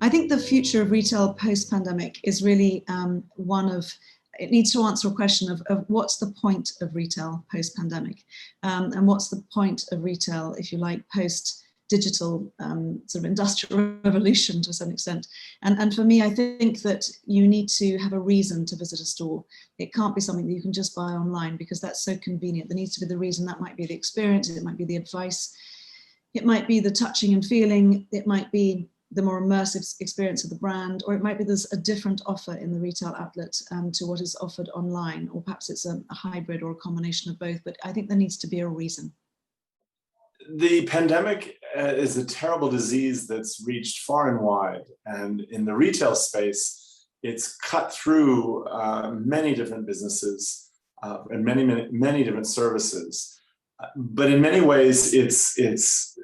I think the future of retail post-pandemic is really it needs to answer a question of what's the point of retail post-pandemic, and what's the point of retail, if you like, post-digital sort of industrial revolution to some extent. And for me, I think that you need to have a reason to visit a store. It can't be something that you can just buy online because that's so convenient. There needs to be the reason. That might be the experience, it might be the advice, it might be the touching and feeling, it might be the more immersive experience of the brand, or it might be there's a different offer in the retail outlet to what is offered online, or perhaps it's a hybrid or a combination of both, but I think there needs to be a reason. The pandemic is a terrible disease that's reached far and wide, and in the retail space, it's cut through many different businesses and many different services. But in many ways, it's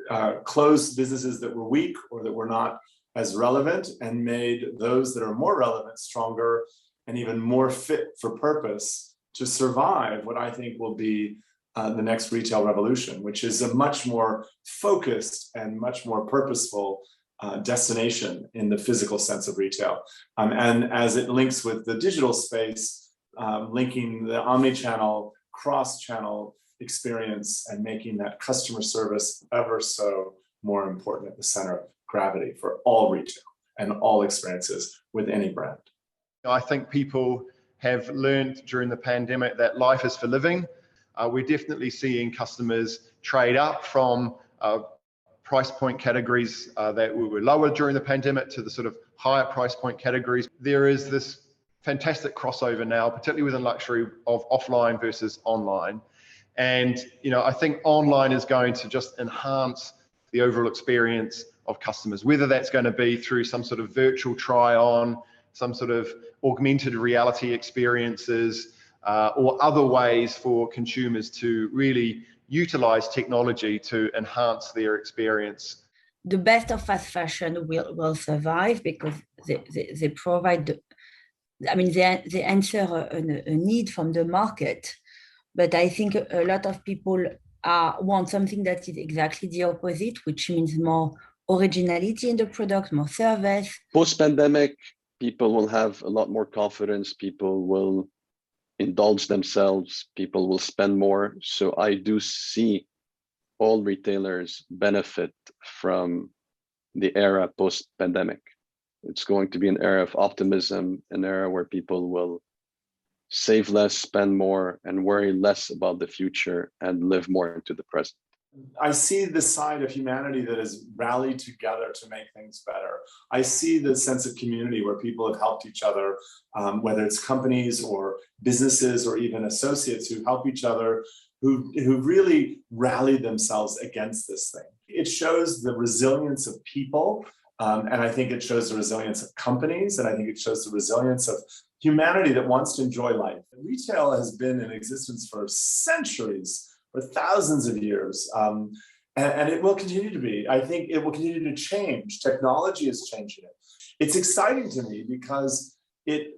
closed businesses that were weak or that were not as relevant and made those that are more relevant stronger and even more fit for purpose to survive what I think will be the next retail revolution, which is a much more focused and much more purposeful destination in the physical sense of retail. And as it links with the digital space, linking the omni-channel, cross-channel experience and making that customer service ever so more important at the center of gravity for all retail and all experiences with any brand. I think people have learned during the pandemic that life is for living. We're definitely seeing customers trade up from price point categories that were lower during the pandemic to the sort of higher price point categories. There is this fantastic crossover now, particularly within luxury, of offline versus online. And I think online is going to just enhance the overall experience of customers, whether that's going to be through some sort of virtual try-on, some sort of augmented reality experiences, or other ways for consumers to really utilize technology to enhance their experience. The best of fast fashion will survive because they provide, they answer a need from the market. But I think a lot of people want something that is exactly the opposite, which means more originality in the product, more service. Post-pandemic, people will have a lot more confidence. People will indulge themselves. People will spend more. So I do see all retailers benefit from the era post-pandemic. It's going to be an era of optimism, an era where people will save less, spend more, and worry less about the future and live more into the present. I see the side of humanity that has rallied together to make things better. I see the sense of community where people have helped each other, whether it's companies or businesses or even associates who help each other, who really rallied themselves against this thing. It shows the resilience of people, and I think it shows the resilience of companies, and I think it shows the resilience of humanity that wants to enjoy life. Retail has been in existence for centuries, for thousands of years, and it will continue to be. I think it will continue to change. Technology is changing it. It's exciting to me because it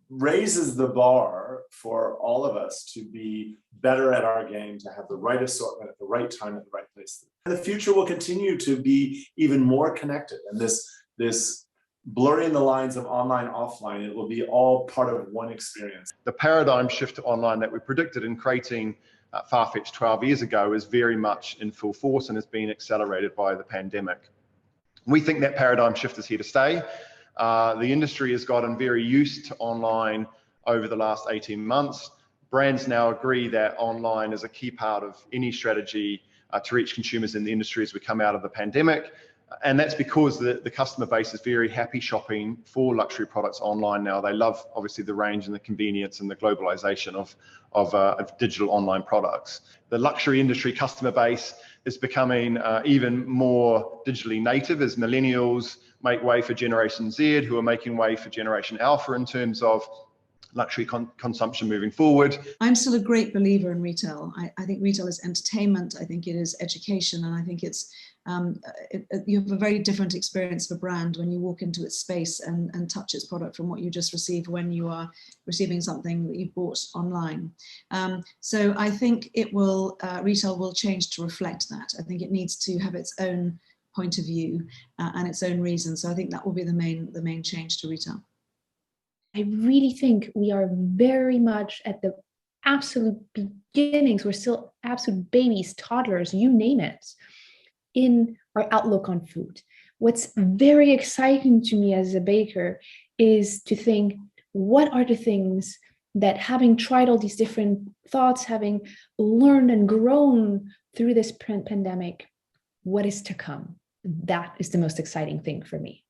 raises the bar for all of us to be better at our game, to have the right assortment at the right time, at the right place. And the future will continue to be even more connected. And this blurring the lines of online, offline, it will be all part of one experience. The paradigm shift to online that we predicted in creating Farfetch 12 years ago is very much in full force and has been accelerated by the pandemic. We think that paradigm shift is here to stay. The industry has gotten very used to online over the last 18 months. Brands now agree that online is a key part of any strategy to reach consumers in the industry as we come out of the pandemic. And that's because the customer base is very happy shopping for luxury products online now. They love, obviously, the range and the convenience and the globalization of digital online products. The luxury industry customer base is becoming even more digitally native as millennials make way for Generation Z, who are making way for Generation Alpha in terms of luxury consumption moving forward. I'm still a great believer in retail. I think retail is entertainment. I think it is education, and I think it's you have a very different experience of a brand when you walk into its space and touch its product from what you just received when you are receiving something that you bought online. So I think it will retail will change to reflect that. I think it needs to have its own point of view and its own reasons. So I think that will be the main change to retail. I really think we are very much at the absolute beginnings. We're still absolute babies, toddlers, you name it, in our outlook on food. What's very exciting to me as a baker is to think, what are the things that, having tried all these different thoughts, having learned and grown through this pandemic, what is to come? That is the most exciting thing for me.